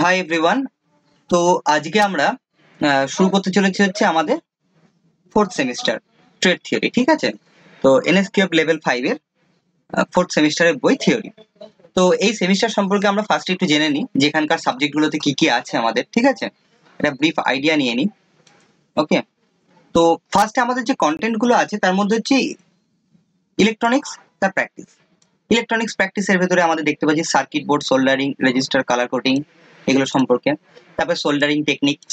Hi everyone. তো আজকে আমরা শুরু করতে চলেছি হচ্ছে আমাদের ফোর্থ সেমিস্টার ট্রেড থিওরি। ঠিক আছে, তো এনএসকিউএফ লেভেল 5 এর ফোর্থ সেমিস্টারের বই থিওরি। তো এই সেমিস্টার সম্পর্কে আমরা ফার্স্ট একটু জেনে নিই যে এখানকার সাবজেক্টগুলোতে কি কি আছে আমাদের। ঠিক আছে, একটা ব্রিফ আইডিয়া নিয়ে নিই। ওকে, তো ফার্স্টে আমাদের যে কন্টেন্ট গুলো আছে তার মধ্যে হচ্ছে ইলেকট্রনিক্স, তার প্র্যাকটিস। ইলেকট্রনিক্স প্র্যাকটিসের ভেতরে আমাদের দেখতে পাচ্ছি circuit board, soldering, register, colour coding, এগুলো সম্পর্কে। তারপর সোল্ডারিং টেকনিক্স,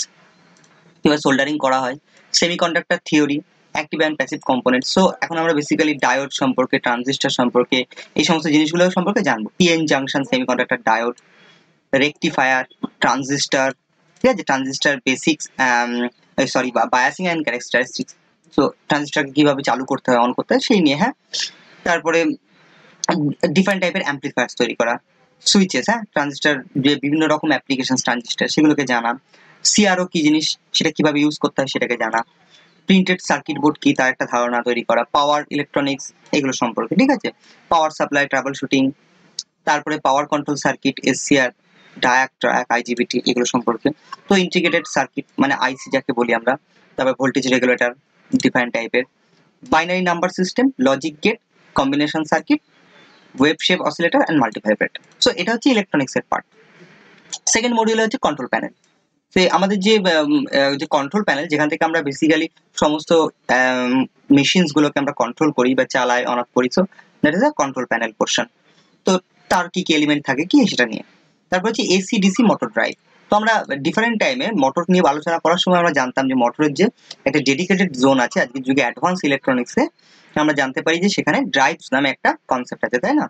কিভাবে সোল্ডারিং করা হয়, semiconductor theory, active and passive component. So এখন আমরা বেসিক্যালি ডায়োড সম্পর্কে, ট্রানজিস্টর সম্পর্কে, এই সমস্ত জিনিসগুলো সম্পর্কে জানবো। PN junction, semiconductor diode, rectifier, transistor, ঠিক আছে, transistor basics, sorry biasing and characteristics. So ট্রানজিস্টরকে কিভাবে চালু করতে হয়, অন করতে হয়, সেই নিয়ে। হ্যাঁ, তারপরে ডিফারেন্ট টাইপের অ্যাম্পলিফায়ার তৈরি করা, সুইচেস, হ্যাঁ, ট্রানজিস্টর যে বিভিন্ন রকম অ্যাপ্লিকেশন ট্রানজিস্টর, সেগুলোকে জানা। সিআরও কি জিনিস, সেটা কিভাবে ইউজ করতে হয় সেটাকে জানা। প্রিন্টেড সার্কিট বোর্ড কি, তার একটা ধারণা তৈরি করা। পাওয়ার ইলেকট্রনিক্স, এগুলো সম্পর্কে। ঠিক আছে, পাওয়ার সাপ্লাই, ট্রাবল শুটিং, তারপরে power control circuit, SCR, DIAC, TRIAC, IGBT, এগুলো সম্পর্কে। তো ইন্টিগ্রেটেড সার্কিট মানে আইসি যাকে বলি আমরা। তারপরে ভোল্টেজ রেগুলেটর, ডিফারেন্ট টাইপের। Binary number system, logic gate, combination circuit, wave shape oscillator and multivibrator. So এটা হচ্ছে ইলেকট্রনিক্স এর পার্ট। সেকেন্ড মডিউল হচ্ছে কন্ট্রোল প্যানেল। সে আমাদের যে কন্ট্রোল প্যানেল, যেখান থেকে আমরা বেসিক্যালি সমস্ত মেশিনস গুলোকে আমরা কন্ট্রোল করি বা চালাই, অন অফ করি। So that is a control panel portion. তো তার কি কি এলিমেন্ট থাকে কি সেটা নিয়ে। তারপর হচ্ছে এসি ডিসি মোটর ড্রাইভ। তো আমরা ডিফারেন্ট টাইমে মোটর নিয়ে আলোচনা করার সময় আমরা জানতাম যে মোটরের যে একটা ডেডিকেটেড জোন আছে। আজকের যুগে অ্যাডভান্স ইলেকট্রনিক্সে আমরা জানতে পারি যে সেখানে ড্রাইভস নামে একটা কনসেপ্ট আছে, তাই না?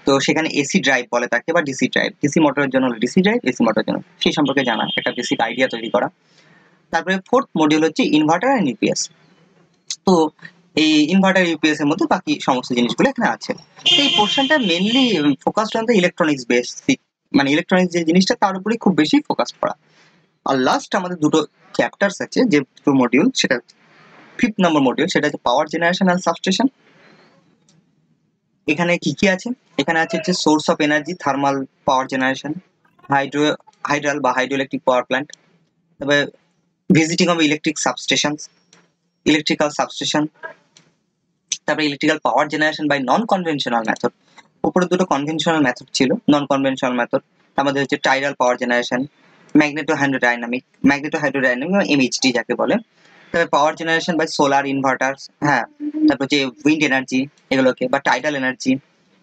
তো সেখানে এসি ড্রাইভ বলে তাকে, বা ডিসি ড্রাইভ। ডিসি মোটরের জন্য ডিসি ড্রাইভ, এসি মোটরের জন্য সেই সম্পর্কে জানা, একটা বেসিক আইডিয়া তৈরি করা। তারপরে ফোর্থ মডিউল হচ্ছে ইনভার্টার এন্ড ইউপিএস। তো এই ইনভার্টার ইউপিএস এর মধ্যে বাকি সমস্ত জিনিসগুলো এখানে আছে। এই পোর্শনটা mainly focused on the electronics basic, মানে ইলেকট্রনিক্স যে জিনিসটা তার উপরেই খুব বেশি ফোকাস করা। আর লাস্ট আমাদের দুটো চ্যাপ্টার্স আছে, যে দুটো মডিউল, সেটা ফিফথ নম্বর মডিউল, সেটা হচ্ছে পাওয়ার জেনারেশন এন্ড সাবস্টেশন। এখানে কি কি আছে? এখানে আছে হচ্ছে source of energy, thermal power generation, hydel বা হাইড্রো ইলেকট্রিক পাওয়ার প্ল্যান্ট। তবে visiting of electric substation, electrical substation. তারপরে electrical power generation by non conventional method. উপরে দুটো কনভেনশনাল মেথড ছিল, নন কনভেনশনাল মেথড। তার মধ্যে হচ্ছে tidal power generation, magneto hydrodynamic, MHD যাকে বলে। তারপরে power generation by solar inverters, হ্যাঁ। তারপর যে উইন্ড এনার্জি, এগুলোকে, বা টাইডাল এনার্জি।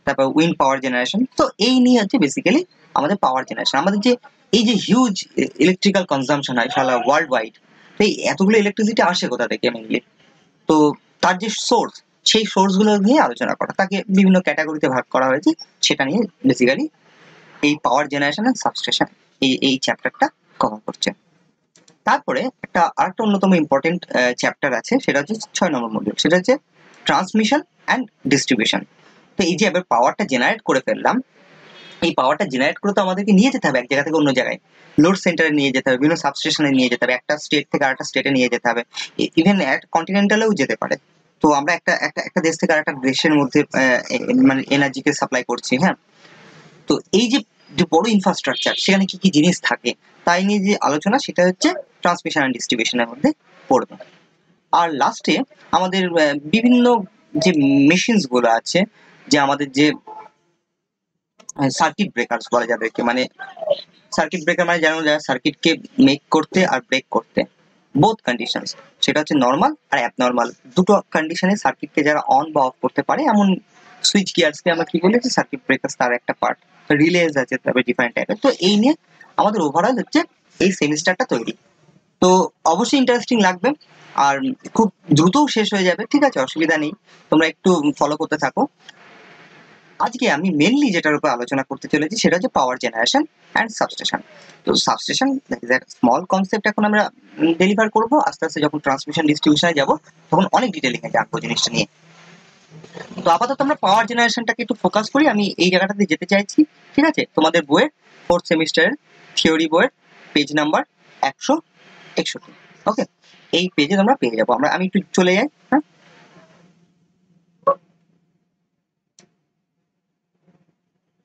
তারপর উইন্ড পাওয়ার জেনারেশন। তো এই নিয়ে হচ্ছে বেসিক্যালি আমাদের পাওয়ার জেনারেশন। আমাদের যে এই যে হিউজ ইলেকট্রিক্যাল কনজাম্পশন হয় সারা ওয়ার্ল্ড ওয়াইড, তো এই এতগুলো ইলেকট্রিসিটি আসে কোথা থেকে মেইনলি? তো তার যে সোর্স, সেই সোর্স গুলো নিয়ে আলোচনা করা, তাকে বিভিন্ন ক্যাটাগরিতে ভাগ করা হয়েছে। সেটা নিয়ে বেসিক্যালি এই পাওয়ার জেনারেশন এন্ড সাবস্টেশন এই চ্যাপ্টারটা কভার করছে। তারপরে আরেকটা অন্যতম ইম্পর্টেন্ট চ্যাপ্টার আছে, সেটা হচ্ছে 6 নম্বর মডিউল, সেটা হচ্ছে ট্রান্সমিশন অ্যান্ড ডিস্ট্রিবিউশন। তো এই যে এবার পাওয়ারটা জেনারেট করে ফেললাম, এই পাওয়ারটা জেনারেট করে তো আমাদেরকে নিয়ে যেতে হবে এক জায়গা থেকে অন্য জায়গায়, লোড সেন্টারে নিয়ে যেতে হবে, বিভিন্ন সাবস্টেশনে নিয়ে যেতে হবে, একটা স্টেট থেকে আরেকটা স্টেটে নিয়ে যেতে হবে, ইভেন কন্টিনেন্টালেও যেতে পারে। তো আমরা একটা একটা একটা দেশ থেকে আরেকটা দেশের মধ্যে মানে এনার্জিকে সাপ্লাই করছি, হ্যাঁ। তো এই যে যে বড় ইনফ্রাস্ট্রাকচার, সেখানে কি কি জিনিস থাকে, তাই নিয়ে যে আলোচনা, সেটা হচ্ছে ট্রান্সমিশন অ্যান্ড ডিস্ট্রিবিউশনের মধ্যে পড়বে। আর লাস্টে আমাদের বিভিন্ন যে মেশিনস গুলো আছে, যে আমাদের যে সার্কিট ব্রেকার্স বলে যাদেরকে, মানে সার্কিট ব্রেকার মানে জানো, যারা সার্কিটকে মেক করতে আর ব্রেক করতে, বোথ কন্ডিশনস, সেটা হচ্ছে নর্মাল আর অ্যাবনর্মাল, দুটো কন্ডিশনে সার্কিটকে যারা অন বা অফ করতে পারে, এমন সুইচ গিয়ার্সকে আমরা কি বলেছি, সার্কিট ব্রেকার্স, তার একটা পার্ট। রিলেজ আছে, তবে ডিফারেন্ট টাইপের। তো এই নিয়ে আমাদের ওভারঅল হচ্ছে এই সেমিস্টারটা তৈরি। তো অবশ্যই ইন্টারেস্টিং লাগবে, আর খুব দ্রুতও শেষ হয়ে যাবে। ঠিক আছে, অসুবিধা নেই, তোমরা একটু ফলো করতে থাকো। আজকে আমি মেনলি যেটার উপর আলোচনা করতে চলেছি, সেটা হচ্ছে পাওয়ার জেনারেশন অ্যান্ড সাবস্টেশন। তো সাবস্টেশন স্মল কনসেপ্ট এখন আমরা ডেলিভার করব, আস্তে আস্তে যখন ট্রান্সমিশন ডিস্ট্রিবিউশনে যাব তখন অনেক ডিটেলিং এ জানবো জিনিসটা নিয়ে। তো আপাতত আমরা পাওয়ার জেনারেশনটাকে একটু ফোকাস করি, আমি এই জায়গাটাতে যেতে চাইছি। ঠিক আছে, তোমাদের বইয়ের ফোর্থ সেমিস্টারের থিওরি বইয়ের পেজ নাম্বার 161। ওকে, এই পেজে তোমরা পেয়ে যাবো। আমি একটু চলে যাই, হ্যাঁ।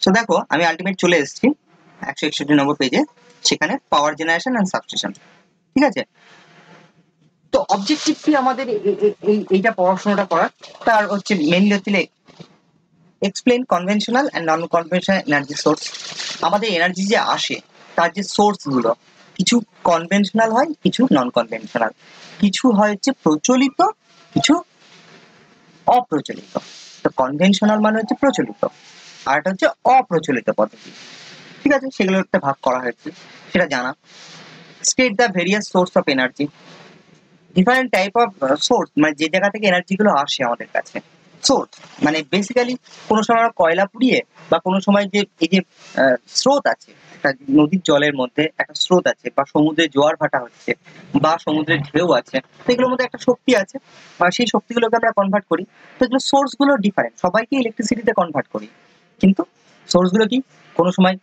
তো দেখো, আমি আলটিমেট চলে এসেছি। 161 নম্বর পেজে, সেখানে পাওয়ার জেনারেশন অ্যান্ড সাবস্টেশন। ঠিক আছে, তো অবজেক্টিভ কি আমাদের এইটা পড়াশোনাটা করার, তার হচ্ছে মেইনলি হচ্ছে explain conventional and non conventional energy source. আমাদের এনার্জি যে আসে তার যে সোর্স গুলো, কিছু কনভেনশনাল হয়, কিছু নন কনভেনশনাল, কিছু হয় হচ্ছে প্রচলিত, কিছু অপ্রচলিত। তো কনভেনশনাল মানে হচ্ছে প্রচলিত, আর এটা হচ্ছে অপ্রচলিত পদ্ধতি। ঠিক আছে, সেগুলো একটা ভাগ করা হয়েছে, সেটা জানা। State the various source of energy, different type of swords, মানে যে জায়গা থেকে এনার্জি গুলো আসে আমাদের কাছে। সোর্স মানে বেসিক্যালি কোনো সময় আমরা কয়লা পুড়িয়ে, বা কোনো সময় যে এই যে স্রোত আছে, একটা নদীর জলের মধ্যে একটা স্রোত আছে, বা সমুদ্রে জোয়ার ভাটা হচ্ছে, বা সমুদ্রের ঢেউ আছে, তো এগুলোর মধ্যে একটা শক্তি আছে, আর সেই শক্তিগুলোকে আমরা কনভার্ট করি। তো এগুলো সোর্স গুলো ডিফারেন্ট, সবাইকে ইলেকট্রিসিটিতে কনভার্ট করি, কিন্তু সোর্স গুলো কি, কোনো সময়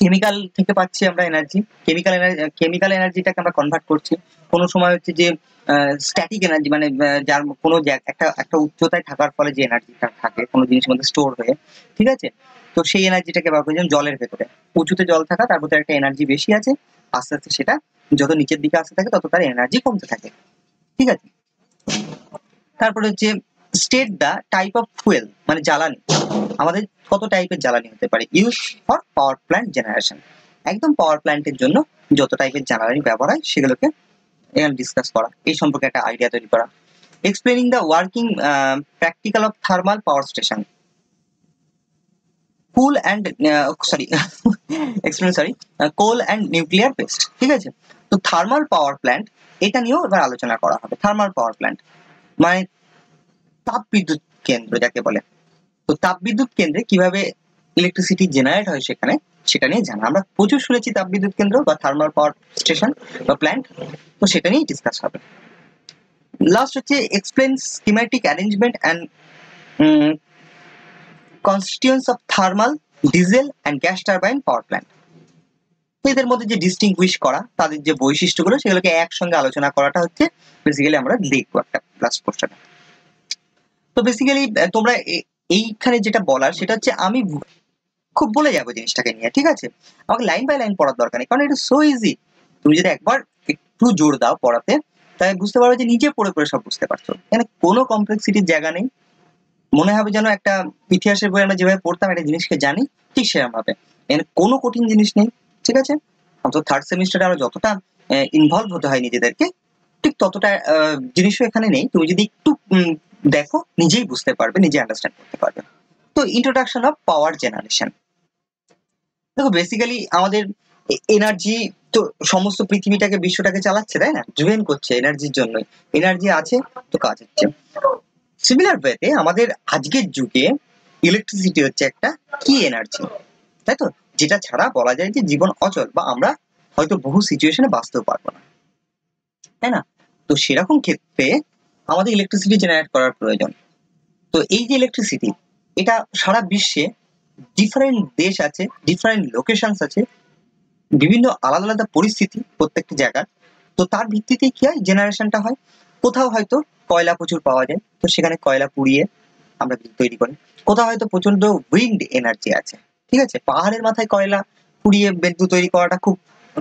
কেমিক্যাল থেকে পাচ্ছি আমরা এনার্জি, কেমিক্যাল এনার্জিটাকে আমরা কনভার্ট করছি। কোনো সময় হচ্ছে যে স্ট্যাটিক এনার্জি, মানে যার কোনো একটা উচ্চতায় থাকার ফলে যে এনার্জিটা থাকে কোনো জিনিসের মধ্যে স্টোর হয়ে, ঠিক আছে, তো সেই এনার্জিটাকে ব্যবহার করি। যেমন জলের ভেতরে, উঁচুতে জল থাকা, তার ভেতরে একটা এনার্জি বেশি আছে, আস্তে আস্তে সেটা যত নিচের দিকে আসতে থাকে তত তার এনার্জি কমতে থাকে। ঠিক আছে, তারপরে হচ্ছে state the type of fuel, মানে জ্বালানি, আমাদের কত টাইপের জ্বালানি হতে পারে use for power plant generation. একদম পাওয়ার প্ল্যান্টের জন্য যত টাইপের জ্বালানি ব্যবহার হয় সেগুলোকে এখানে ডিসকাস করা, এই সম্পর্কে একটা আইডিয়া তৈরি করা। Explaining the working practical of thermal power station, cool and sorry explain sorry coal and nuclear based. ঠিক আছে, তো থার্মাল পাওয়ার প্ল্যান্ট, এটা নিয়েও এবার আলোচনা করা হবে। থার্মাল পাওয়ার প্ল্যান্ট মানে তাপ বিদ্যুৎ কেন্দ্র যাকে বলে। তো তাপবিদ্যুৎ কেন্দ্রে কিভাবে ইলেকট্রিসিটি জেনারেট হয় সেখানে, সেটা নিয়ে জানা। আমরা প্রচুর শুনেছি তাপবিদ্যুৎ কেন্দ্র বা থার্মাল পাওয়ার স্টেশন বা প্ল্যান্ট, তো সেটা নিয়েই ডিসকাস হবে। লাস্ট হচ্ছে explain schematic arrangement and constituents of thermal, diesel and gas turbine power plant. এদের মধ্যে যে ডিস্টিংগুইশ করা, তাদের যে বৈশিষ্ট্যগুলো, সেগুলোকে একসঙ্গে আলোচনা করাটা হচ্ছে বেসিক্যালি আমরা দেখবো একটা লাস্ট পোর্শনে। তো বেসিক্যালি তোমরা এইখানে যেটা বলার সেটা হচ্ছে, আমি খুব বলে যাবো জিনিসটাকে নিয়ে, ঠিক আছে, আমাকে লাইন বাই লাইন পড়ার দরকার নেই, কারণ এটা সো ইজি। তুমি যদি একবার একটু জোর দাও পড়াতে, তাহলে বুঝতে পারবে যে নিজে পড়ে পড়ে সব বুঝতে পারছো, এখানে কোনো কমপ্লেক্সিটির জায়গা নেই। মনে হবে যেন একটা ইতিহাসের বই আমরা যেভাবে পড়তাম একটা জিনিসকে জানি, ঠিক সেরকম ভাবে। এখানে কোনো কঠিন জিনিস নেই, ঠিক আছে। অন্তত থার্ড সেমিস্টারে আমরা যতটা ইনভলভ হতে হয় নিজেদেরকে, ঠিক ততটা জিনিসও এখানে নেই। তুমি যদি একটু দেখো, নিজেই বুঝতে পারবে, নিজে আন্ডারস্ট্যান্ড করতে পারবে। তো ইন্ট্রোডাকশন অফ পাওয়ার জেনারেশন। দেখো বেসিক্যালি আমাদের এনার্জি তো সমস্ত পৃথিবীটাকে, বিশ্বটাকে চালাচ্ছে, তাই না, ড্রিভেন করছে এনার্জির জন্যই। এনার্জি আছে তো কাজ হচ্ছে। সিমিলার ওয়েতে আমাদের আজকের যুগে ইলেকট্রিসিটি হচ্ছে একটা কি এনার্জি, তাই তো, যেটা ছাড়া বলা যায় যে জীবন অচল, বা আমরা হয়তো বহু সিচুয়েশনে বাঁচতেও পারবো না, তাই না। তো সেরকম ক্ষেত্রে আমাদের ইলেকট্রিসিটি জেনারেট করার প্রয়োজন। তো এই যে ইলেকট্রিসিটি, এটা সারা বিশ্বে ডিফারেন্ট দেশ আছে, ডিফারেন্ট লোকেশনস আছে, বিভিন্ন আলাদা আলাদা পরিস্থিতি প্রত্যেকটা জায়গার। তো তার ভিত্তিতে কি হয়, জেনারেশনটা হয়। কোথাও হয়তো কয়লা প্রচুর পাওয়া যায়, তো সেখানে কয়লা পুড়িয়ে আমরা বিদ্যুৎ তৈরি করি। কোথাও হয়তো প্রচন্ড উইন্ড এনার্জি আছে, ঠিক আছে, পাহাড়ের মাথায় কয়লা পুড়িয়ে বিদ্যুৎ তৈরি করাটা খুব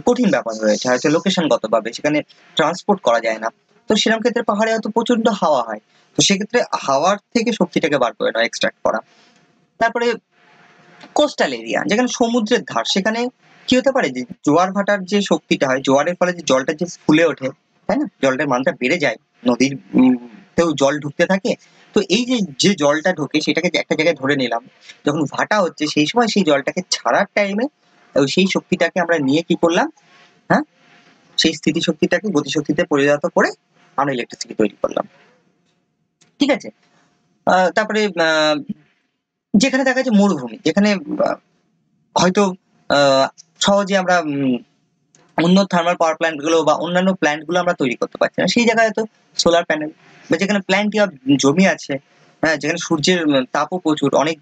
কঠিন ব্যাপার রয়েছে, হয়তো লোকেশনগত ভাবে সেখানে ট্রান্সপোর্ট করা যায় না। তো সেরকম ক্ষেত্রে পাহাড়ে হয়তো প্রচন্ড হাওয়া হয়, তো সেক্ষেত্রে হাওয়ার থেকে শক্তিটাকে বার করে নেওয়া, এক্সট্রাক্ট করা। তারপরে কোস্টাল এরিয়া, যেখানে সমুদ্রের ধার, সেখানে কি হতে পারে যে জোয়ার ভাটার যে শক্তিটা হয়, জোয়ারের ফলে যে জলটা যে ফুলে ওঠে, তাই না, জলটার মানটা বেড়ে যায়, নদীর তেও জল ঢুকতে থাকে। তো এই যে যে জলটা ঢোকে সেটাকে একটা জায়গায় ধরে নিলাম, যখন ভাটা হচ্ছে সেই সময় সেই জলটাকে ছাড়ার টাইমে সেই শক্তিটাকে আমরা নিয়ে কি করলাম, হ্যাঁ, সেই স্থিতিশক্তিটাকে গতিশক্তিতে পরিণত করে আমরা ইলেকট্রিসিটি তৈরি করলাম। ঠিক আছে, তারপরে যেখানে দেখা যাচ্ছে মরুভূমি, যেখানে হয়তো সহজে আমরা অন্য থার্মাল পাওয়ার প্ল্যান্ট গুলো বা অন্যান্য প্ল্যান্ট গুলো আমরা তৈরি করতে পারছি না, সেই জায়গায় হয়তো সোলার প্যানেল, বা যেখানে প্ল্যান্টি অফ জমি আছে, হ্যাঁ, যেখানে সূর্যের তাপও প্রচুর, অনেক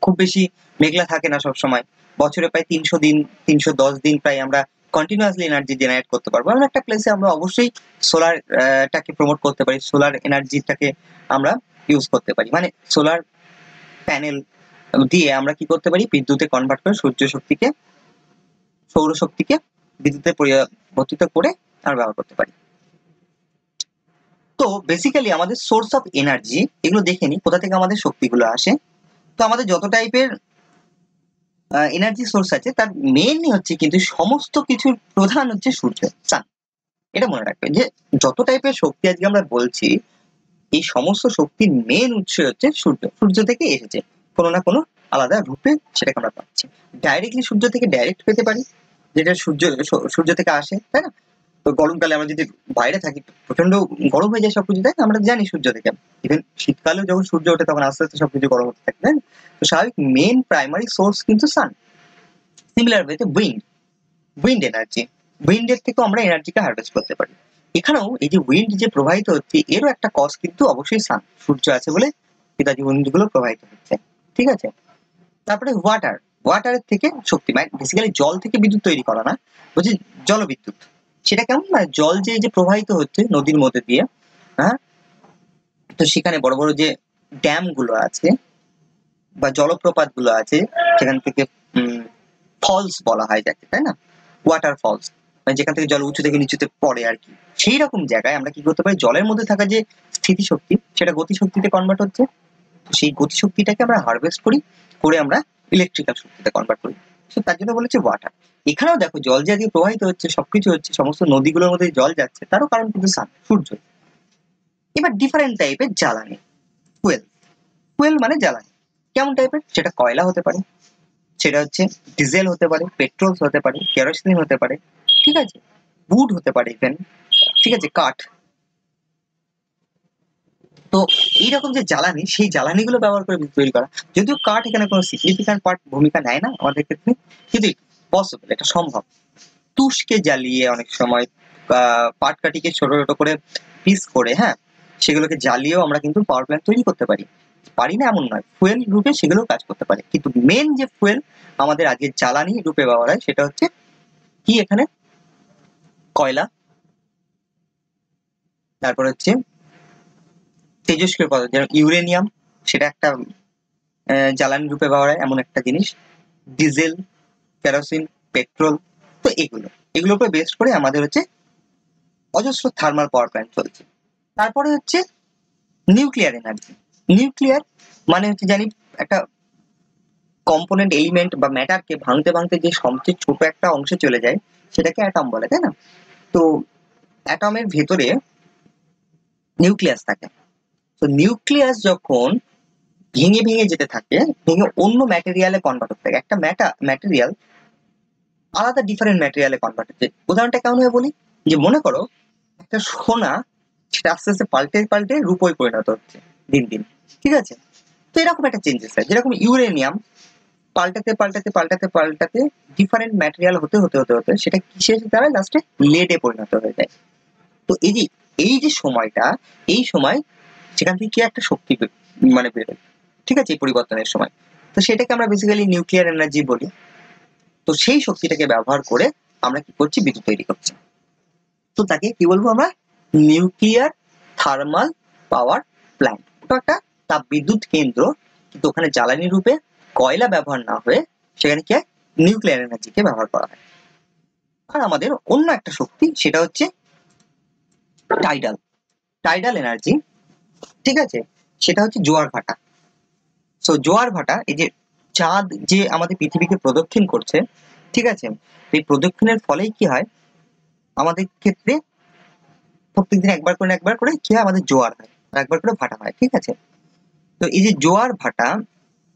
খুব বেশি মেঘলা থাকে না সব সময়, বছরে প্রায় 300 দিন, 310 দিন প্রায় আমরা কন্টিনিউয়াসলি এনার্জি জেনারেট করতে পারবো। এমন একটা প্লেসে আমরা অবশ্যই সোলার টাকে প্রমোট করতে পারি, সোলার এনার্জিটাকে আমরা ইউজ করতে পারি, মানে সোলার প্যানেল দিয়ে আমরা কি করতে পারি, বিদ্যুতে কনভার্ট করে সূর্য শক্তিকে, সৌরশক্তিকে বিদ্যুতে পরিবর্তিত করে আমরা ব্যবহার করতে পারি। তো বেসিক্যালি আমাদের সোর্স অফ এনার্জি এগুলো দেখে নিই, কোথা থেকে আমাদের শক্তিগুলো আসে। তো আমাদের যত টাইপের এনার্জি সোর্স আছে তার মেইনলি হচ্ছে কিন্তু সমস্ত কিছুর প্রধান হচ্ছে সূর্য, সান। এটা মনে রাখবে যে যত টাইপের শক্তি আজকে আমরা বলছি, এই সমস্ত শক্তির মেন উৎস হচ্ছে সূর্য। সূর্য থেকে এসেছে কোনো না কোনো আলাদা রূপে, সেটাকে আমরা পাচ্ছি। ডাইরেক্টলি সূর্য থেকে ডাইরেক্ট পেতে পারি, যেটা সূর্য থেকে আসে, তাই না? তো গরমকালে আমরা যদি বাইরে থাকি, প্রচন্ড গরম হয়ে যায় সবকিছু, তাই না? আমরা জানি সূর্য থেকে। ইভেন শীতকালেও যখন সূর্য ওঠে তখন আস্তে আস্তে সবকিছু গরম হতে থাকে, তাই না? তো স্বাভাবিক মেন প্রাইমারি সোর্স কিন্তু সান। সিমিলার ওয়েতে উইন্ড এনার্জি, উইন্ডের থেকেও আমরা এনার্জিকে হারভেস্ট করতে পারি। এখানেও এই যে উইন্ড যে প্রবাহিত হচ্ছে, এরও একটা কজ কিন্তু অবশ্যই সান, সূর্য আছে বলে কিন্তু আজ উইন্ড গুলো প্রবাহিত হচ্ছে, ঠিক আছে? তারপরে ওয়াটারের থেকে শক্তি, মানে বেসিক্যালি জল থেকে বিদ্যুৎ তৈরি করা না, বলছি জলবিদ্যুৎ। সেটা কেমন, মানে জল যে প্রবাহিত হচ্ছে নদীর মধ্যে দিয়ে, হ্যাঁ, তো সেখানে বড় বড় যে ড্যাম গুলো আছে বা জলপ্রপাত গুলো আছে, সেখান থেকে ফলস বলা হয় যাকে, তাই না? ওয়াটার ফলস, মানে যেখান থেকে জল উঁচু থেকে নিচুতে পড়ে আর কি। সেই রকম জায়গায় আমরা কি করতে পারি, জলের মধ্যে থাকা যে স্থিতিশক্তি সেটা গতিশক্তিতে কনভার্ট হচ্ছে। তো সেই গতিশক্তিটাকে আমরা হারভেস্ট করে আমরা ইলেকট্রিক্যাল শক্তিতে কনভার্ট করি। তো তার জন্য বলেছে ওয়াটার। এখানেও দেখো জল যে দিয়ে প্রবাহিত হচ্ছে, সবকিছু হচ্ছে, সমস্ত নদীগুলোর মধ্যে জল যাচ্ছে, তারও কারণ কিন্তু সান, সূর্য। এবার ডিফারেন্ট টাইপের জ্বালানি, ফুয়েল। ফুয়েল মানে জ্বালানি, কেমন টাইপের, সেটা কয়লা হতে পারে, সেটা হচ্ছে ডিজেল হতে পারে, পেট্রোল হতে পারে, কেরোসিন হতে পারে, ঠিক আছে, উড হতে পারে ইভেন, ঠিক আছে, কাঠ। তো এইরকম যে জ্বালানি, সেই জ্বালানিগুলো ব্যবহার করে বিদ্যুৎ তৈরি করা। যদিও কাঠ এখানে কোনো সিগনিফিক্যান্ট পার্ট ভূমিকা নেয় না আমাদের ক্ষেত্রে, কিন্তু পসিবল, এটা সম্ভব। তুষকে জ্বালিয়ে অনেক সময় পাট কাঠিকে ছোট ছোট করে পিস করে, হ্যাঁ, সেগুলোকে জ্বালিয়েও আমরা কিন্তু পাওয়ার প্ল্যান্ট তৈরি করতে পারি। পারি না এমন নয়, ফুয়েল রূপে সেগুলো কাজ করতে পারে। কিন্তু মেন যে ফুয়েল আমাদের আজকে জ্বালানি রূপে ব্যবহার হয়, সেটা হচ্ছে কি, এখানে কয়লা, তারপর হচ্ছে তেজস্ক্রিয় পদার্থ যেমন ইউরেনিয়াম, সেটা একটা জ্বালানি রূপে ব্যবহার হয় এমন একটা জিনিস, ডিজেল, কেরোসিন, পেট্রোল। তো এগুলোর উপর বেস করে আমাদের হচ্ছে অজস্র থার্মাল পাওয়ার প্ল্যান্ট চলছে। তারপরে হচ্ছে নিউক্লিয়ার এনার্জি। নিউক্লিয়ার মানে হচ্ছে জানি একটা কম্পোনেন্ট এলিমেন্ট বা ম্যাটারকে ভাঙতে ভাঙতে যে সবচেয়ে ছোট একটা অংশে চলে যায়, সেটাকে অ্যাটম বলে, তাই না? তো অ্যাটমের ভেতরে নিউক্লিয়াস থাকে। তো নিউক্লিয়াস যখন ভেঙে ভেঙে যেতে থাকে, ভেঙে অন্য ম্যাটেরিয়ালে কনভার্ট হতে থাকে, একটা ম্যাটেরিয়াল আলাদা ডিফারেন্ট ম্যাটেরিয়ালে কনভার্ট হচ্ছে। উদাহরণটা কেমন হয় বলি, যে মনে করো একটা সোনা, সেটা আস্তে আস্তে পাল্টে পাল্টে রূপোয় পরিণত হচ্ছে দিন দিন, ঠিক আছে? তো এরকম একটা চেঞ্জেস হয়, যেরকম ইউরেনিয়াম পাল্টাতে পাল্টাতে পাল্টাতে পাল্টাতে ডিফারেন্ট ম্যাটেরিয়াল হতে হতে হতে হতে সেটা কিসের দ্বারা লাস্টে লেডে পরিণত হয়ে যায়। তো এই যে সময়টা, এই সময় সেখান থেকে কি একটা শক্তি মানে বেরোয়, ঠিক আছে, এই পরিবর্তনের সময়। তো সেটাকে আমরা বেসিক্যালি নিউক্লিয়ার এনার্জি বলি। তো সেই শক্তিটাকে ব্যবহার করে আমরা কি করছি, বিদ্যুৎ তৈরি করছি। তো তাকে কি বলবো আমরা, নিউক্লিয়ার থার্মাল পাওয়ার প্ল্যান্ট। ওটা একটা তাপ বিদ্যুৎ কেন্দ্র, কিন্তু ওখানে জ্বালানি রূপে কয়লা ব্যবহার না হয়ে সেখানে কি নিউক্লিয়ার এনার্জিকে ব্যবহার করা হয়। আর আমাদের অন্য একটা শক্তি, সেটা হচ্ছে টাইডাল এনার্জি, ঠিক আছে, সেটা হচ্ছে জোয়ার ভাটা। সো জোয়ার ভাটা, এই যে চাঁদ যে আমাদের পৃথিবীকে প্রদক্ষিণ করছে, ঠিক আছে, এই প্রদক্ষিণের ফলেই কি হয়, আমাদের ক্ষেত্রে প্রত্যেকদিন একবার করে কি হয়, আমাদের জোয়ার হয়, একবার করে ভাটা হয়, ঠিক আছে? তো এই যে জোয়ার ভাটা,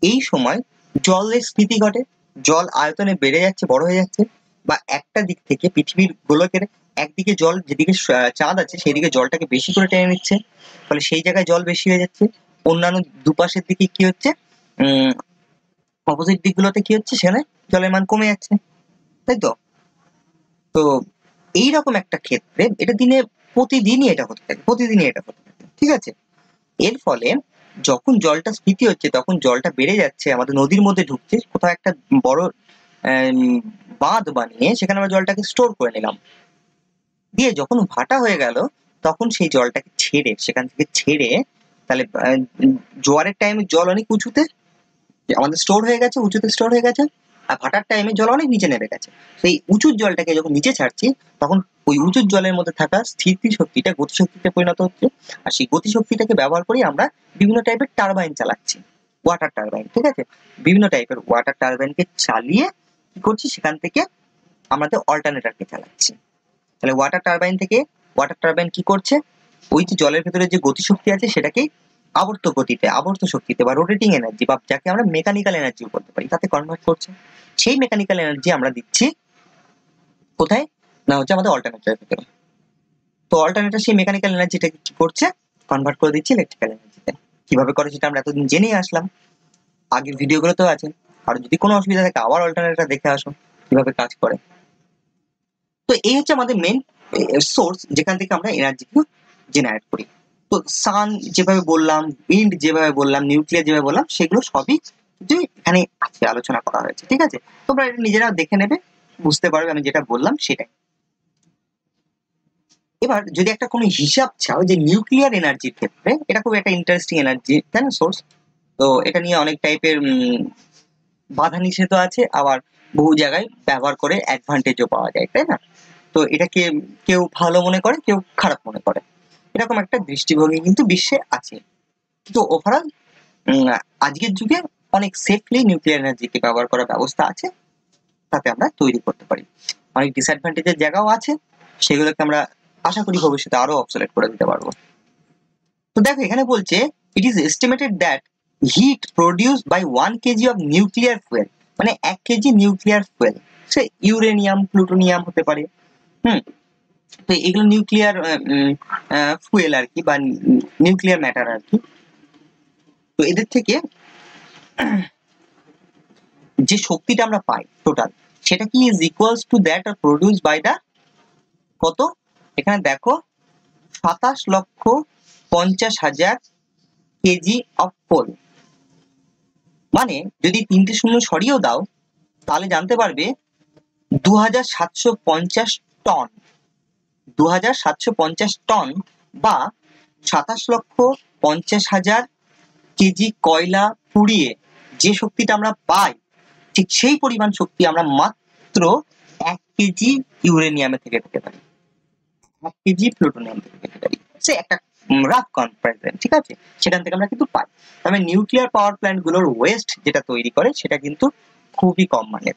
এই সময় জলের স্ফীতি ঘটে, জল আয়তনে বেড়ে যাচ্ছে, বড় হয়ে যাচ্ছে, বা একটা দিক থেকে পৃথিবীর গোলকের একদিকে জল, যেদিকে চাঁদ আছে সেদিকে জলটাকে বেশি করে টেনে নিচ্ছে, ফলে সেই জায়গায় জল বেশি হয়ে যাচ্ছে। অন্যান্য দুপাশের দিকে কি হচ্ছে, অপোজিট দিকগুলোতে কি হচ্ছে, সেখানে জলের মান কমে যাচ্ছে, তাই তো? তো এইরকম একটা ক্ষেত্রে এটা প্রতিদিনই এটা হতে থাকে, ঠিক আছে? এর ফলে যখন জলটা স্ফীতি হচ্ছে, তখন জলটা বেড়ে যাচ্ছে, আমাদের নদীর মধ্যে ঢুকছে, কোথাও একটা বড় বাঁধ বানিয়ে সেখানে আমরা জলটাকে স্টোর করে নিলাম, দিয়ে যখন ভাটা হয়ে গেল, তখন সেই জলটাকে সেখান থেকে ছেড়ে, তাহলে জোয়ারের টাইমে জল অনেক উঁচুতে, আমাদের স্টোর হয়ে গেছে, উঁচুতে স্টোর হয়ে গেছে, আর ভাটার টাইমে জল অনেক নিচে নেমে গেছে। সেই উঁচুর জলটাকে যখন নিচে ছাড়ছি তখন ওই উঁচুর জলের মধ্যে থাকা স্থিতি শক্তিটা গতিশক্তিতে পরিণত হচ্ছে, আর সেই গতিশক্তিটাকে ব্যবহার করে আমরা বিভিন্ন টাইপের টারবাইন চালাচ্ছি, ওয়াটার টারবাইন। ঠিক আছে, বিভিন্ন টাইপের ওয়াটার টারবাইনকে চালিয়ে কি করছি, সেখান থেকে আমাদের অল্টারনেটরকে চালাচ্ছি। তাহলে ওয়াটার টারবাইন থেকে ওয়াটার টারবাইন কি করছে, ওই যে জলের ভেতরে যে গতিশক্তি আছে সেটাকে আবর্ত গতিতে, আবর্ত শক্তিতে বা রোটেটিং এনার্জি, বা যাকে আমরা মেকানিক্যাল এনার্জি বলতে পারি, তাতে কনভার্ট করছে। সেই মেকানিক্যাল এনার্জি আমরা দিচ্ছি কোথায়, না হচ্ছে আমাদের অল্টারনেটরের ভেতরে। তো অল্টারনেটর সেই মেকানিক্যাল এনার্জিটাকে কি করছে, কনভার্ট করে দিচ্ছে ইলেকট্রিক্যাল এনার্জিতে। কিভাবে করে সেটা আমরা এতদিন জেনেই আসলাম, আগের ভিডিওগুলোতেও আছে। আর যদি কোনো অসুবিধা থাকে আবার অল্টারনেটর দেখে আসুন কিভাবে কাজ করে। তো এই হচ্ছে আমাদের মেন সোর্স, যেখান থেকে আমরা এনার্জি জেনারেট করি। তো সান যেভাবে বললাম, উইন্ড যেভাবে বললাম, নিউক্লিয়ার যেভাবে বললাম, সেগুলো সবই কিন্তু এখানে আছে, আলোচনা করা হয়েছে। ঠিক আছে, তোমরা এটা নিজেরা দেখে নেবে, বুঝতে পারবে আমি যেটা বললাম সেটাই। এবার যদি একটা কোনো হিসাব চাও যে নিউক্লিয়ার এনার্জির ক্ষেত্রে, এটা খুব একটা ইন্টারেস্টিং এনার্জি, তাই না, সোর্স। তো এটা নিয়ে অনেক টাইপের বাধা নিষেধও আছে, আবার বহু জায়গায় ব্যবহার করে অ্যাডভান্টেজও পাওয়া যায়, তাই না। তো এটাকে কেউ ভালো মনে করে, কেউ খারাপ মনে করে, এরকম একটা দৃষ্টিভঙ্গি কিন্তু বিশ্বে আছে। কিন্তু ওভারঅল আজকের যুগে অনেক সেফলি নিউক্লিয়ার এনার্জিকে ব্যবহার করার ব্যবস্থা আছে, তাতে আমরা তৈরি করতে পারি। অনেক ডিসঅ্যাডভান্টেজের জায়গাও আছে, সেগুলোকে আমরা আশা করি ভবিষ্যতে আরো অবসলেট করে দিতে পারবো। তো দেখো এখানে বলছে it is estimated that heat produced by 1 KG of nuclear fuel, মানে 1 KG nuclear fuel, say uranium, plutonium হতে পারে। তো এগুলো নিউক্লিয়ার ফুয়েল আর কি, বা নিউক্লিয়ার ম্যাটার আর কি। তো এদের থেকে যে শক্তিটা আমরা পাই টোটাল, সেটা কি is equals to that are produce by the কত, এখানে দেখো 27,50,000 কেজি অফ কোল। মানে যদি 3টে শূন্য সরিয়েও দাও তাহলে জানতে পারবে 2750 টন, 2750 টন বা 27,50,000 কেজি কয়লা পুড়িয়ে যে শক্তিটা আমরা পাই, ঠিক সেই পরিমাণ শক্তি আমরা মাত্র 1 কেজি ইউরেনিয়ামে থেকে পেতে পারি, 1 কেজি প্লুটোনিয়াম থেকে পেতে পারি। সে একটা রাফ কম্পারিজন, ঠিক আছে, সেখান থেকে আমরা কিন্তু পাই। তবে নিউক্লিয়ার পাওয়ার প্ল্যান্ট গুলোর ওয়েস্ট যেটা তৈরি করে সেটা কিন্তু খুবই কম মানের।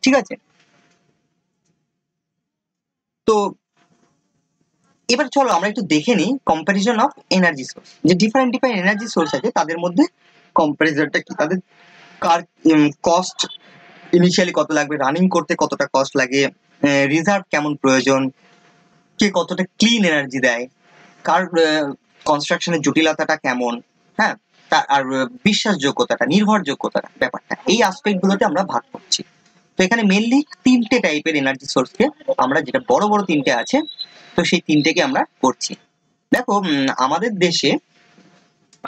ঠিক আছে, তো এবার চলো আমরা একটু দেখে নিই কম্পারিজন অফ এনার্জি সোর্স, যে ডিফারেন্ট এনার্জি সোর্স আছে তাদের মধ্যে কম্পারিজনটা কি, তাদের কার কস্ট ইনিশিয়ালি কত লাগবে, রানিং করতে কতটা কস্ট লাগে, রিজার্ভ কেমন প্রয়োজন, কে কতটা ক্লিন এনার্জি দেয়, কার কনস্ট্রাকশনের জটিলতাটা কেমন, হ্যাঁ, আর বিশ্বাসযোগ্যতাটা, নির্ভরযোগ্যতাটা, ব্যাপারটা, এই আসপেক্ট গুলোতে আমরা ভাগ করছি। তো এখানে মেনলি 3টে টাইপের এনার্জি সোর্সকে আমরা, যেটা বড় বড় 3টে আছে, তো সেই 3টেকে আমরা করছি। দেখো আমাদের দেশে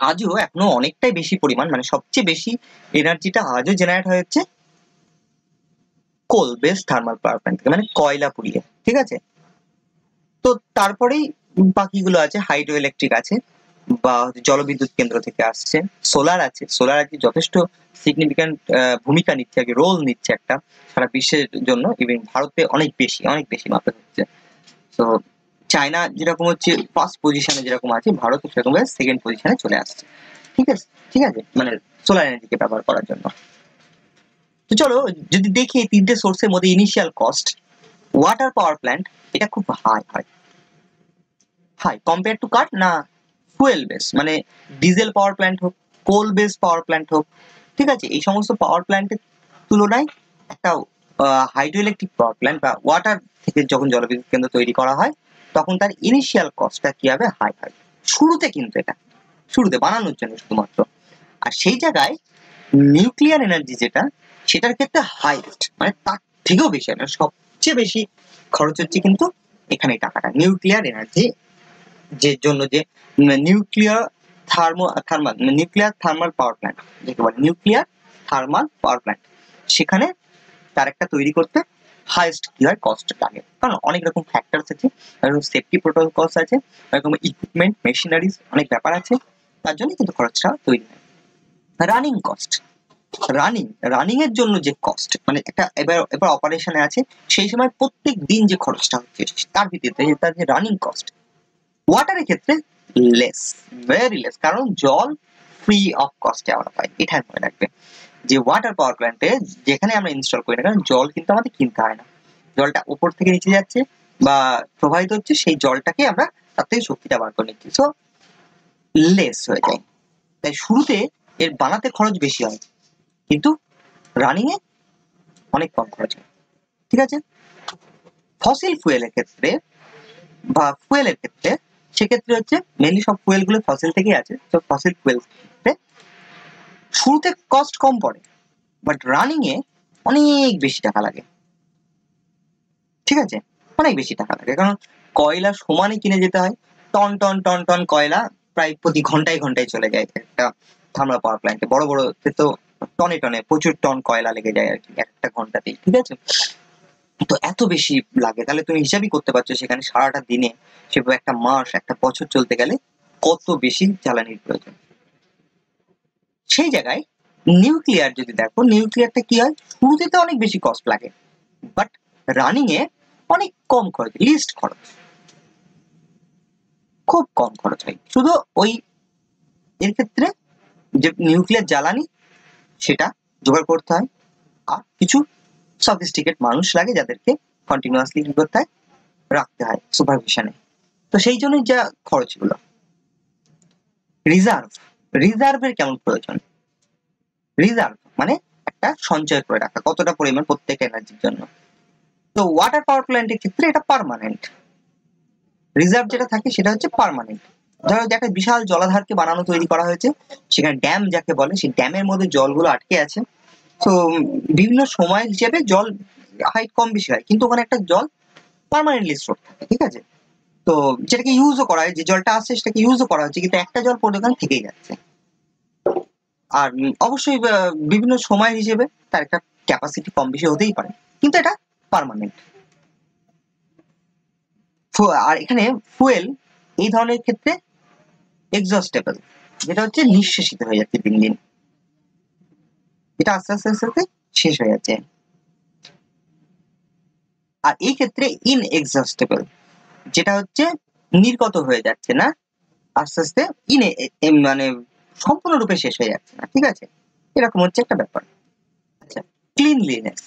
আজও এখনো অনেকটাই বেশি পরিমাণ, মানে সবচেয়ে বেশি এনার্জিটা আজও জেনারেট হচ্ছে কোল বেস থার্মাল পাওয়ার প্ল্যান্ট থেকে, মানে কয়লা পুড়িয়ে। ঠিক আছে, তো তারপরেই বাকিগুলো আছে, হাইড্রো ইলেকট্রিক আছে বা জলবিদ্যুৎ কেন্দ্র থেকে আসছে, সোলার আছে, সোলার আর কি যথেষ্ট সিগনিফিক্যান্ট ভূমিকা নিচ্ছে, আর কি রোল নিচ্ছে একটা সারা বিশ্বের জন্য, ইভেন ভারতে অনেক বেশি মাত্রা হচ্ছে। তো চায়না যেরকম হচ্ছে ফার্স্ট পজিশনে যেরকম আছে, ভারত সেরকম সেকেন্ড পজিশনে চলে আসছে। ঠিক আছে, মানে সোলার এনার্জিকে ব্যবহার করার জন্য। তো চলো যদি দেখি 3টে সোর্সের মধ্যে initial cost, water power plant এটা খুব হাই কম্পেয়ার টু কার, না ফুয়েল বেস, মানে ডিজেল পাওয়ার প্ল্যান্ট হোক, কোল বেস পাওয়ার প্ল্যান্ট হোক, ঠিক আছে, এই সমস্ত পাওয়ার প্ল্যান্টের তুলনায় একটা হাইড্রো ইলেকট্রিক পাওয়ার প্ল্যান্ট বা ওয়াটার থেকে যখন জলবিদ্যুৎ কেন্দ্র তৈরি করা হয় তখন তার ইনিশিয়াল কস্টটা কি হবে, হাই হয় শুরুতে, কিন্তু এটা শুরুতে বানানোর জন্য শুধুমাত্র। আর সেই জায়গায় নিউক্লিয়ার এনার্জি যেটা, সেটার ক্ষেত্রে হাইয়েস্ট, মানে তার থেকেও বেশি, মানে সবচেয়ে বেশি খরচ হচ্ছে কিন্তু এখানে টাকাটা, নিউক্লিয়ার এনার্জি যে জন্য, যে নিউক্লিয়ার থার্মাল পাওয়ার প্ল্যান্ট, যেটা বলে নিউক্লিয়ার থার্মাল পাওয়ার প্ল্যান্ট, সেখানে তার একটা তৈরি করতে হাইয়েস্ট কি হয়, কস্ট লাগে, কারণ অনেক রকম ফ্যাক্টরস আছে, সেফটি প্রোটোকলস আছে, এরকম ইকুইপমেন্ট, মেশিনারিজ, অনেক ব্যাপার আছে, তার জন্য কিন্তু খরচটা তৈরি হয়। রানিং কস্ট, রানিং এর জন্য যে কস্ট, মানে একটা এবার অপারেশনে আছে, সেই সময় প্রত্যেক দিন যে খরচটা হচ্ছে তার ভিত্তিতে তার যে রানিং কস্ট। ওয়াটারের ক্ষেত্রে লেস, ভেরি লেস, কারণ জল ফ্রি অফ কস্টে আমরা পাই। এটা মনে রাখবে যে ওয়াটার পাওয়ার প্ল্যান্টে যেখানে আমরা ইনস্টল করি না কারণ জল কিন্তু আমাদের কিনতে হয় না, জলটা উপর থেকে নিচে যাচ্ছে বা প্রবাহিত হচ্ছে, সেই জলটাকে আমরা তার থেকে শক্তিটা বার করে নিচ্ছি, সো লেস হয়ে যায়। তাই শুরুতে এর বানাতে খরচ বেশি হয়, কিন্তু রানিং এ অনেক কম খরচ হয়। ঠিক আছে, ফসিল ফুয়েলের ক্ষেত্রে বা ফুয়েলের ক্ষেত্রে সেক্ষেত্রে হচ্ছে মেনলি সব ফুয়েল গুলো ফসিল থেকেই আছে, তো ফসিল ফুয়েল ক্ষেত্রে শুরুতে কস্ট কম পড়ে, বাট রানিং এ অনেক বেশি টাকা লাগে। ঠিক আছে, অনেক বেশি টাকা লাগে, কারণ কয়লা সমানে কিনে যেতে হয়, টন টন টন টন কয়লা প্রায় প্রতি ঘন্টায় ঘন্টায় চলে যায় একটা থার্মাল পাওয়ার প্ল্যান্টে। বড় বড় তো টনে টনে প্রচুর টন কয়লা লেগে যায় আর কি একটা ঘন্টাতেই। ঠিক আছে, তো এত বেশি লাগে, তাহলে তুমি হিসাবই করতে পারছো সেখানে সারাটা দিনে, সেভাবে একটা মাস একটা বছর চলতে গেলে কত বেশি জ্বালানির প্রয়োজন। সেই জায়গায় নিউক্লিয়ার যদি দেখো, নিউক্লিয়ারটা কি হয়, শুরুতে তো অনেক বেশি কস্ট লাগে, বাট রানিং এ অনেক কম খরচ, লিস্ট খরচ, খুব কম খরচ হয়। শুধু ওই এর ক্ষেত্রে যে নিউক্লিয়ার জ্বালানি সেটা জোগাড় করতে হয়, আর কিছু সফিস্টিকেট মানুষ লাগে যাদেরকে কন্টিনিউয়াসলি কি করতে হয়, রাখতে হয় সুপারভিশনে। তো সেই জন্য যা খরচগুলো। রিজার্ভ, রিজার্ভের কেমন প্রয়োজন? রিজার্ভ মানে একটা সঞ্চয় করে রাখা কতটা পরিমাণ প্রত্যেক এনার্জির জন্য। তো ওয়াটার পাওয়ার প্ল্যান্টের ক্ষেত্রে এটা পার্মানেন্ট, রিজার্ভ যেটা থাকে সেটা হচ্ছে পার্মানেন্ট। ধরো একটা বিশাল জলাধারকে বানানো তৈরি করা হয়েছে, সেখানে ড্যাম যাকে বলে, সেই ড্যামের মধ্যে জলগুলো আটকে আছে, তো বিভিন্ন সময় হিসেবে জল হাইট কম বেশি হয়, কিন্তু ওখানে একটা জল পার্মানেন্টলি স্টোর থাকে। ঠিক আছে, তো যেটাকে ইউজও করা হয়, যে জলটা আসছে সেটাকে ইউজও করা হচ্ছে, কিন্তু একটা জল পরে ওখানে থেকেই যাচ্ছে। আর অবশ্যই বিভিন্ন সময় হিসেবে তার একটা ক্যাপাসিটি কম বেশি হতেই পারে, কিন্তু এটা পার্মানেন্ট। আর এখানে ফুয়েল এই ধরনের ক্ষেত্রে এক্সস্টেবল, যেটা হচ্ছে নিঃশেষিত হয়ে যাচ্ছে দিন দিন, এটা আস্তে আস্তে আস্তে আস্তে শেষ হয়ে যাচ্ছে। আর এই ক্ষেত্রে ইনএক্সস্টেবল, যেটা হচ্ছে নির্গত হয়ে যাচ্ছে না আস্তে আস্তে, মানে সম্পূর্ণরূপে শেষ হয়ে যাচ্ছে না। ঠিক আছে, এরকম হচ্ছে একটা ব্যাপার। আচ্ছা, ক্লিনলিনেস,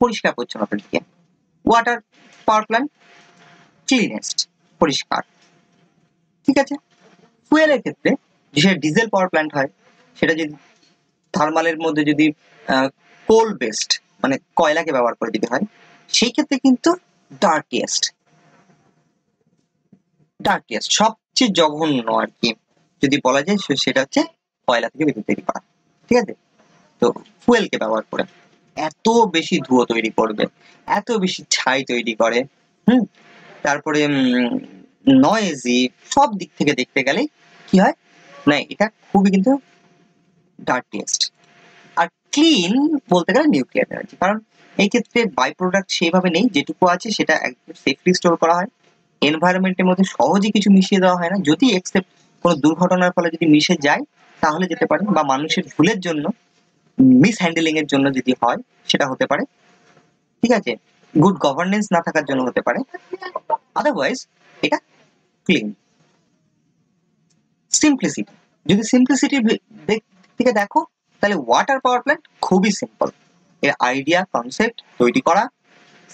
পরিষ্কার পরিচ্ছন্নতার দিকে ওয়াটার পাওয়ার প্ল্যান্ট ক্লিনেস্ট, পরিষ্কার। ঠিক আছে, ফুয়েলের ক্ষেত্রে যে ডিজেল পাওয়ার প্ল্যান্ট হয়, সেটা যদি থার্মালের মধ্যে যদি কোল বেসড মানে কয়লাকে ব্যবহার করে যদি হয়, সেই ক্ষেত্রে কিন্তু ডার্টিয়েস্ট, ডার্টিয়েস্ট সবচেয়ে জঘন্য আর কি যদি বলা যায়, সেটা হচ্ছে কয়লা থেকে বিদ্যুৎ তৈরি করা। ঠিক আছে, তো ফুয়েলকে ব্যবহার করে এত বেশি ধুয়ো তৈরি করবে, এত বেশি ছাই তৈরি করে, তারপরে নয়েজি, সব দিক থেকে দেখতে গেলে কি হয় না, এটা খুবই কিন্তু ডার্টিয়েস্ট। আর ক্লিন বলতে গেলে নিউক্লিয়ার এনার্জি, কারণ এই ক্ষেত্রে বাই প্রোডাক্ট সেইভাবে নেই, যেটুকু আছে সেটা একদম সেফলি স্টোর করা হয়, এনভায়রনমেন্টের মধ্যে সহজে কিছু মিশিয়ে দেওয়া হয় না, যদি এক্সেপ্ট কোনো দুর্ঘটনার ফলে যদি মিশে যায় তাহলে যেতে পারে, বা মানুষের ভুলের জন্য, মিস হ্যান্ডেলিং এর জন্য যদি হয় সেটা হতে পারে। ঠিক আছে, গুড গভর্নেন্স না থাকার জন্য হতে পারে, আদারওয়াইজ এটা ক্লিন। সিম্পলিসিটি, যদি সিম্পলিসিটির দিক থেকে দেখো তাহলে ওয়াটার পাওয়ার প্ল্যান্ট খুবই সিম্পল, এর আইডিয়া কনসেপ্ট তৈরি করা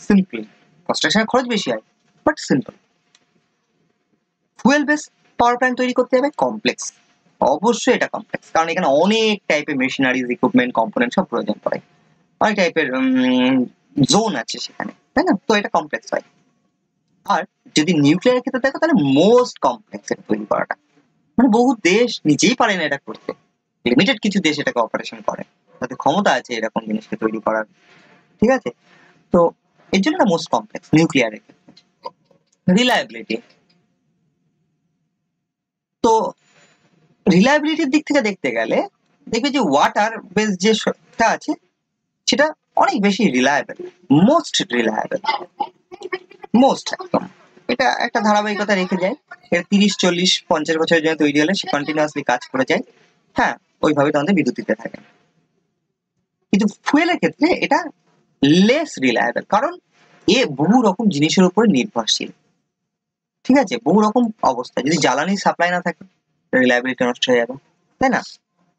সিম্পলি, কনস্ট্রাকশনের খরচ বেশি হয় but simple. Fuel base power plant তৈরি করতে হবে কমপ্লেক্স, অবশ্যই এটা কমপ্লেক্স, কারণ এখানে অনেক টাইপের মেশিনারিজ, ইকুইপমেন্ট, কম্পোনেন্ট সব প্রয়োজন পড়ে, অনেক টাইপের জোন আছে সেখানে, তাই না? তো এটা কমপ্লেক্স হয়। আর যদি নিউক্লিয়ারের ক্ষেত্রে দেখো তাহলে মোস্ট কমপ্লেক্স এটা তৈরি করাটা, মানে বহু দেশ নিজেই পারে না এটা করতে, লিমিটেড কিছু দেশ এটাকে অপারেশন করে, তাদের ক্ষমতা আছে এরকম জিনিসকে তৈরি করার। ঠিক আছে, তো এর জন্য মোস্ট কমপ্লেক্স নিউক্লিয়ারের ক্ষেত্রে। রিলায়েবিলিটি, তো রিলায়েবিলিটির দিক থেকে দেখতে গেলে দেখবে যে ওয়াটার বেস যেটা আছে সেটা অনেক বেশি রিলায়েবল, মোস্ট রিলায়েবল, মোস্ট একদম। এটা একটা ধারাবাহিকতা রেখে যায়, এর 30, 40, 50 বছরের জন্য তৈরি হলে সে কন্টিনিউয়াসলি কাজ করে যায়, হ্যাঁ ওইভাবে তোমাদের বিদ্যুৎ দিতে থাকে। কিন্তু ফুয়েলের ক্ষেত্রে এটা লেস রিলায়েবল, কারণ এ বহু রকম জিনিসের উপর নির্ভরশীল। ঠিক আছে, বহু রকম অবস্থা, যদি জ্বালানি সাপ্লাই না থাকে রিলায়েবিলিটি নষ্ট হয়ে যাবে, তাই না?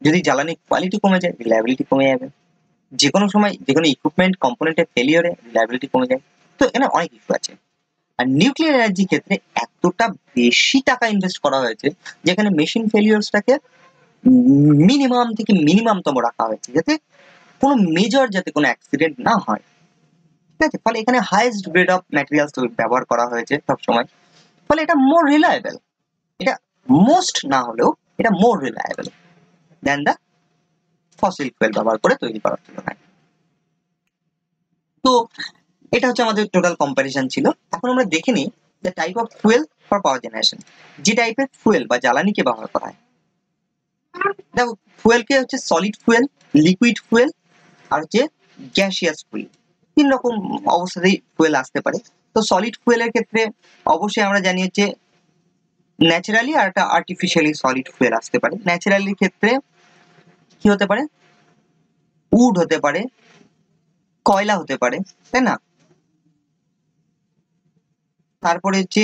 যদি জ্বালানি কোয়ালিটি কমে যায় রিলায়েবিলিটি কমে যাবে, যে কোনো সময় যে কোনো ইকুইপমেন্ট কম্পোনেন্টের ফেলিওরে রিলায়েবিলিটি কমে যায়। তো এখানে অনেক ইস্যু আছে। আর নিউক্লিয়ার এনার্জির ক্ষেত্রে এতটা বেশি টাকা ইনভেস্ট করা হয়েছে যেখানে মেশিন ফেলিওরসটাকে মিনিমাম থেকে মিনিমামতম রাখা হয়েছে, যাতে কোনো মেজর যাতে কোনো অ্যাক্সিডেন্ট না হয়। ঠিক আছে, ফলে এখানে হাইয়েস্ট গ্রেড অফ ম্যাটেরিয়ালস ব্যবহার করা হয়েছে সবসময়, ফলে এটা মোর রিলায়েবল। এটা মোস্ট না হলেও এটা more reliable than the fossil fuel ব্যবহার করে তৈরি করার তুলনায়। তো এটা হচ্ছে আমাদের টোটাল কম্পারিজন ছিল। এখন আমরা দেখে নিই the type of fuel for power generation. যে টাইপের ফুয়েল বা জ্বালানিকে ব্যবহার করা হয়, দেখো ফুয়েলকে হচ্ছে সলিড ফুয়েল, লিকুইড ফুয়েল আর হচ্ছে গ্যাসিয়াস ফুয়েল, তিন রকম অবস্থাতেই ফুয়েল আসতে পারে। তো সলিড ফুয়েলের ক্ষেত্রে অবশ্যই আমরা জানি হচ্ছে ন্যাচারালি আর একটা আর্টিফিশিয়ালি সলিড ফুয়েল আসতে পারে। ন্যাচারালির ক্ষেত্রে কি হতে পারে, উড হতে পারে, কয়লা হতে পারে, তাই না? তারপরে হচ্ছে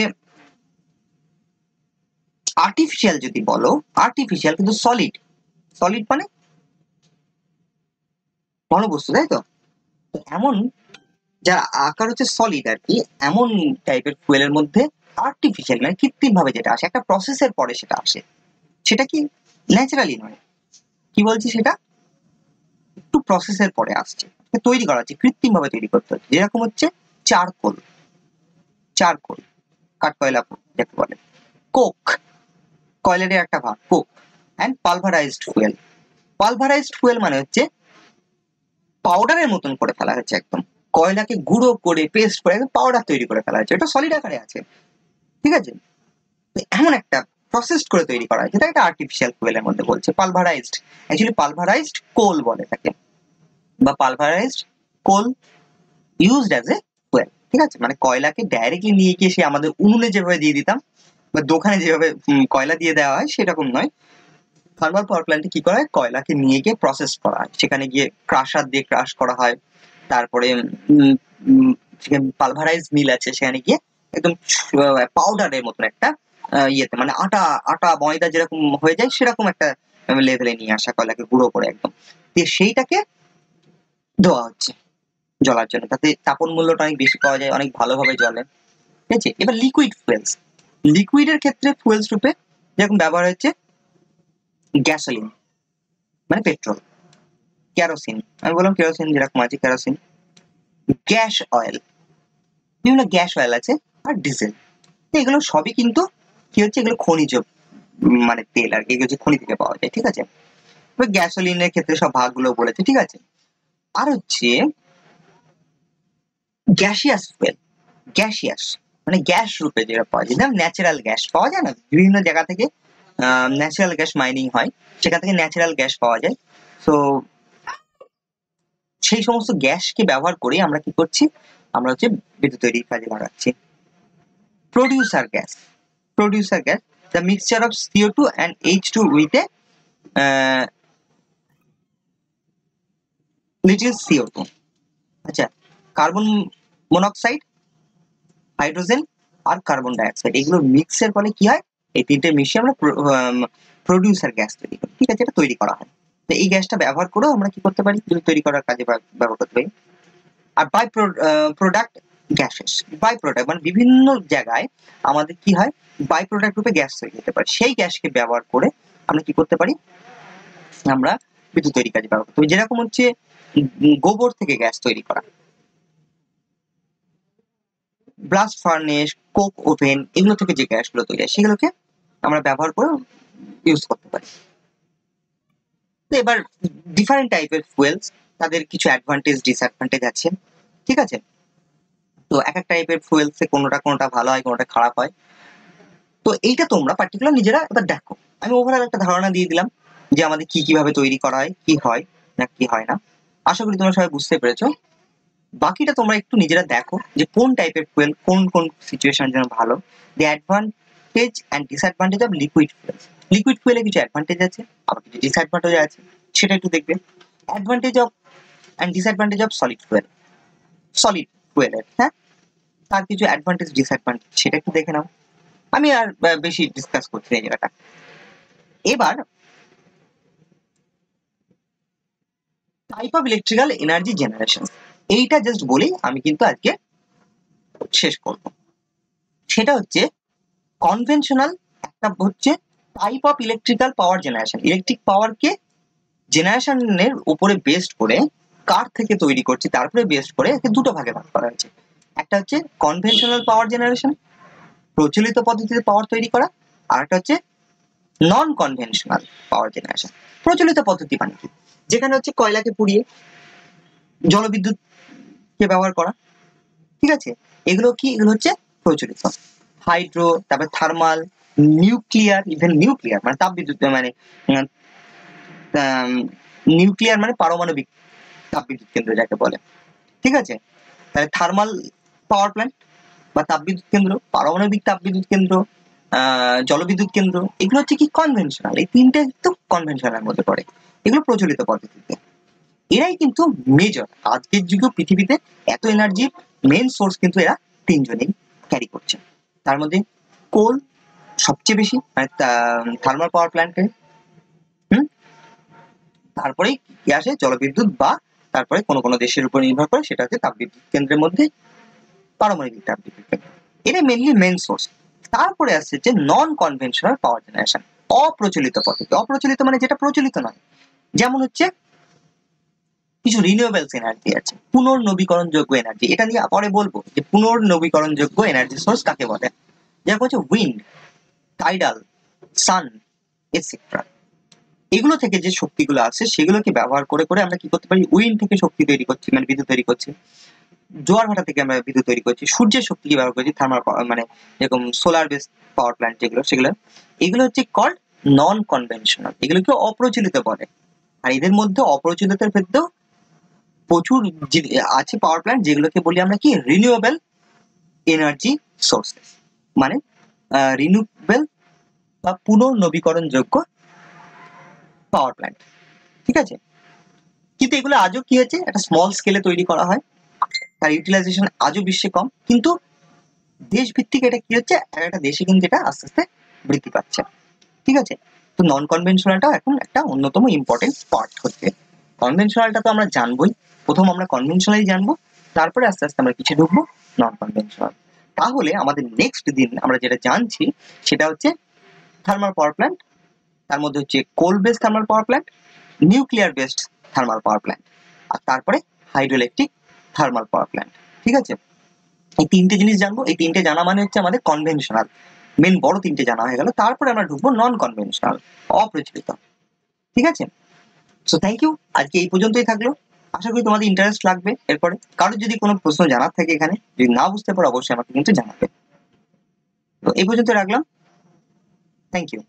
আর্টিফিশিয়াল, যদি বলো আর্টিফিশিয়াল কিন্তু সলিড, সলিড মানে ঘনবস্তু, তাই তো? এমন যার আকার হচ্ছে সলিড আর কি, এমন টাইপের ফুয়েলের মধ্যে আর্টিফিশিয়াল মানে কৃত্রিম ভাবে যেটা আসে, একটা প্রসেসের পরে সেটা আসে, সেটা কি ন্যাচারালি নয়। কি বলছি, সেটা একটু প্রসেসের পরে আসছে, তৈরি করা হচ্ছে, কৃত্রিম ভাবে তৈরি করতে হচ্ছে। যেরকম হচ্ছে চারকোল, চারকোল কাঠকয়লা যাকে বলে, কোক কয়লার একটা ভাগ কোক, অ্যান্ড পালভারাইজড ফুয়েল। পালভারাইজড ফুয়েল মানে হচ্ছে পাউডারের মতন করে ফেলা হচ্ছে, একদম কয়লাকে গুঁড়ো করে পেস্ট করে একদম পাউডার তৈরি করে ফেলা হচ্ছে, এটা সলিড আকারে আছে। ঠিক আছে, এমন একটা প্রসেস করে তৈরি করা হয়, যেটা একটা আর্টিফিশিয়াল ফুয়েলের মধ্যে বলছে পালভারাইজড। অ্যাকচুয়ালি পালভারাইজড কোল বলে থাকে, বা পালভারাইজড কোল ইউজড অ্যাজ এ ফুয়েল। ঠিক আছে, মানে কয়লাকে ডাইরেক্টলি নিয়ে গিয়ে সে আমাদের উনুনে যেভাবে দিয়ে দিতাম বা দোকানে যেভাবে কয়লা দিয়ে দেওয়া হয় সেরকম নয়। থার্মাল পাওয়ার প্ল্যান্টে কি করা হয়, কয়লাকে নিয়ে গিয়ে প্রসেস করা হয়, সেখানে গিয়ে ক্রাশার দিয়ে ক্রাশ করা হয়, তারপরে পালভারাইজ মিল আছে, সেখানে গিয়ে একদম পাউডারের মতন একটা ইয়েতে, মানে আটা আটা ময়দা যেরকম হয়ে যায় সেরকম একটা লেভেলে নিয়ে আসা কয়লাকে গুঁড়ো করে একদম দিয়ে সেইটাকে দেওয়া হচ্ছে জ্বলার জন্য, তাতে তাপন মূল্যটা অনেক বেশি পাওয়া যায়, অনেক ভালোভাবে জ্বলে। ঠিক আছে, এবার লিকুইড ফুয়েলস, লিকুইডের ক্ষেত্রে ফুয়েলস রূপে যেরকম ব্যবহার হচ্ছে গ্যাসোলিন মানে পেট্রোল, কেরোসিন, আমি বললাম কেরোসিন যেরকম আছে কেরোসিন, গ্যাস অয়েল, বিভিন্ন গ্যাস অয়েল আছে, আর ডিজেল। এগুলো সবই কিন্তু কি হচ্ছে, এগুলো খনিজ মানে তেল আর কি, এগুলো খনি থেকে পাওয়া যায়। ঠিক আছে, গ্যাসোলিনের ক্ষেত্রে সব ভাগগুলো বলেছে। ঠিক আছে, আর হচ্ছে গ্যাসিয়াস ফুয়েল, গ্যাসিয়াস মানে গ্যাস রূপে যেটা পাওয়া যায়, যেমন ন্যাচারাল গ্যাস পাওয়া যায় না বিভিন্ন জায়গা থেকে, ন্যাচারাল গ্যাস মাইনিং হয়, সেখান থেকে ন্যাচারাল গ্যাস পাওয়া যায়। তো সেই সমস্ত গ্যাসকে ব্যবহার করে আমরা কি করছি, আমরা হচ্ছে বিদ্যুৎ তৈরির কাজে লাগাচ্ছি। Producer gas, producer gas the mixture of CO2 and H2 with a little CO2। আচ্ছা, কার্বন মনোক্সাইড, হাইড্রোজেন আর কার্বন ডাইঅক্সাইড, এগুলো মিক্সের ফলে কি হয়, এই তিনটে মিশিয়ে আমরা প্রোডিউসার গ্যাস তৈরি করি। ঠিক আছে, এটা তৈরি করা হয়। তো এই গ্যাসটা ব্যবহার করেও আমরা কি করতে পারি, তৈরি করার কাজে ব্যবহার করতে পারি। আর by product gases, by product মানে বিভিন্ন জায়গায় আমাদের কি হয়, বাই প্রোডাক্ট রূপে গ্যাস তৈরি হতে পারে, সেই গ্যাসকে ব্যবহার করে আমরা কি করতে পারি, আমরা বিদ্যুৎ তৈরি কাজে ব্যবহার করতে পারি। যেরকম হচ্ছে গোবর থেকে গ্যাস তৈরি করা, ব্লাস্ট ফার্নেস, কোক ওভেন, এগুলো থেকে যে গ্যাসগুলো তৈরি হয় সেগুলোকে আমরা ব্যবহার করে ইউজ করতে পারি। তো এবার ডিফারেন্ট টাইপের ফুয়েলস, তাদের কিছু অ্যাডভান্টেজ ডিসঅ্যাডভান্টেজ আছে। ঠিক আছে, তো এক এক টাইপের ফুয়েলসে কোনোটা ভালো হয়, কোনোটা খারাপ হয়। তো এইটা তোমরা পার্টিকুলার নিজেরা এবার দেখো, আমি ওভারঅল একটা ধারণা দিয়ে দিলাম যে আমাদের কি কিভাবে তৈরি করা হয়, কি হয় না কি হয় না। আশা করি তোমরা সবাই বুঝতে পেরেছো। বাকিটা তোমরা একটু নিজেরা দেখো যে কোন টাইপের ফুয়েল কোন কোন সিচুয়েশনের জন্য ভালো। The advantage and disadvantage of liquid fuel. Liquid ফুয়েলে কিছু অ্যাডভান্টেজ আছে, আবার কিছু ডিসঅ্যাডভান্টেজ আছে, সেটা একটু দেখবে। Advantage of and disadvantage of solid ফুয়েলের, হ্যাঁ, তার কিছু অ্যাডভান্টেজ ডিসঅ্যাডভান্টেজ সেটা একটু দেখে নাও। আমি আর বেশি ডিসকাস করছি এই জায়গাটা। এবার type of electrical energy generation, এইটা জাস্ট বলেই আমি কিন্তু আজকে শেষ করব। সেটা হচ্ছে কনভেনশনাল, একটা হচ্ছে type of electrical power generation. Electric পাওয়ারকে জেনারেশনের উপরে বেসড করে কার থেকে তৈরি করছি তারপরে বেসড করে একে দুটো ভাগে ভাগ করা হয়েছে। একটা হচ্ছে কনভেনশনাল পাওয়ার জেনারেশন, প্রচলিত পদ্ধতিতে পাওয়ার তৈরি করা, আর একটা হচ্ছে নন কনভেনশনাল পাওয়ার জেনারেশন। প্রচলিত পদ্ধতি মানে কি, যেখানে হচ্ছে কয়লাকে পুড়িয়ে জলবিদ্যুৎ কে ব্যবহার করা, ঠিক আছে, এগুলো কি, এগুলো হচ্ছে প্রচলিত। হাইড্রো, তারপর থার্মাল, নিউক্লিয়ার, ইভেন নিউক্লিয়ার মানে তাপবিদ্যুৎ, মানে নিউক্লিয়ার মানে পারমাণবিক তাপবিদ্যুৎ কেন্দ্র যাকে বলে, ঠিক আছে। তাহলে থার্মাল পাওয়ার প্ল্যান্ট বা তাপবিদ্যুৎ কেন্দ্র, পারমাণবিক তাপবিদ্যুৎ কেন্দ্র, জলবিদ্যুৎ কেন্দ্র, এগুলো হচ্ছে কি কনভেনশনাল। এই তিনটে কিন্তু কনভেনশনালের মধ্যে পড়ে, এগুলো প্রচলিত পদ্ধতিতে। এরাই কিন্তু মেজর, আজকের যুগে পৃথিবীতে এত এনার্জির মেন সোর্স কিন্তু এরা তিনজনেই ক্যারি করছে। তার মধ্যে কোল সবচেয়ে বেশি, মানে থার্মাল পাওয়ার প্ল্যান্টে, তারপরেই কি আসে জলবিদ্যুৎ, বা তারপরে কোনো কোনো দেশের উপর নির্ভর করে সেটা হচ্ছে তাপবিদ্যুৎ কেন্দ্রের মধ্যে পারমাণবিক তাপবিদ্যুৎ কেন্দ্র। এটা মেনলি মেন সোর্স। তারপরে আসছে যে নন কনভেনশনাল পাওয়ার জেনারেশন, অপ্রচলিত পদ্ধতি। অপ্রচলিত মানে যেটা প্রচলিত নয়, যেমন হচ্ছে কিছু রিনিউয়েবলস এনার্জি আছে, পুনর্নবীকরণযোগ্য এনার্জি। এটা নিয়ে পরে বলবো যে পুনর্নবীকরণযোগ্য এনার্জি সোর্স কাকে বলে। যেমন হচ্ছে উইন্ড, টাইডাল, সান এটসেট্রা। এগুলো থেকে যে শক্তিগুলো আছে সেগুলোকে ব্যবহার করে করে আমরা কি করতে পারি, উইন্ড থেকে শক্তি তৈরি করছি, মানে বিদ্যুৎ তৈরি করছি। জোয়ার ভাটা থেকে আমরা বিদ্যুৎ তৈরি করছি। সূর্যের শক্তিকে ব্যবহার করছি, থার্মাল মানে যেরকম সোলার বেস পাওয়ার প্ল্যান্ট যেগুলো, সেগুলো এগুলো হচ্ছে কল্ড নন কনভেনশনাল, এগুলোকে অপ্রচলিত বলে। আর এদের মধ্যে অপ্রচলিতের ক্ষেত্রেও প্রচুর আছে পাওয়ার প্ল্যান্ট, যেগুলোকে বলি আমরা কি রিনিউয়েবল এনার্জি সোর্সেস, মানে রিনিউয়েবল বা পুনর্নবীকরণযোগ্য পাওয়ার প্ল্যান্ট, ঠিক আছে। কিন্তু এগুলো আজও কি হচ্ছে, একটা স্মল স্কেলে তৈরি করা হয়, তার ইউটিলাইজেশন আজও বিশ্বে কম, কিন্তু দেশ ভিত্তিক এটা কি হচ্ছে, একটা দেশে কিন্তু এটা আস্তে আস্তে বৃদ্ধি পাচ্ছে, ঠিক আছে। তো নন কনভেনশনালটাও এখন একটা অন্যতম ইম্পর্টেন্ট পার্ট হচ্ছে। কনভেনশনালটা তো আমরা জানবোই, প্রথম আমরা কনভেনশনালি জানবো, তারপরে আস্তে আস্তে আমরা কিছু ঢুকবো নন কনভেনশনাল। তাহলে আমাদের নেক্সট দিন আমরা যেটা জানছি সেটা হচ্ছে থার্মাল পাওয়ার প্ল্যান্ট, তার মধ্যে হচ্ছে coal based thermal power plant, nuclear based thermal power plant, আর তারপরে হাইড্রোইলেকট্রিক থার্মাল পাওয়ার প্ল্যান্ট, ঠিক আছে। এই তিনটে জিনিস জানবো। এই তিনটে জানা মানে হচ্ছে আমাদের কনভেনশনাল মেন বড় তিনটে জানা হয়ে গেল। তারপরে আমরা ঢুকবো নন কনভেনশনাল, অপ্রচলিত, ঠিক আছে। সো থ্যাংক ইউ, আজকে এই পর্যন্তই থাকলো। আশা করি তোমাদের ইন্টারেস্ট লাগবে। এরপরে কারোর যদি কোনো প্রশ্ন জানার থাকে, এখানে যদি না বুঝতে পারো অবশ্যই আমাকে কিন্তু জানাবে। তো এই পর্যন্ত রাখলাম, থ্যাংক ইউ।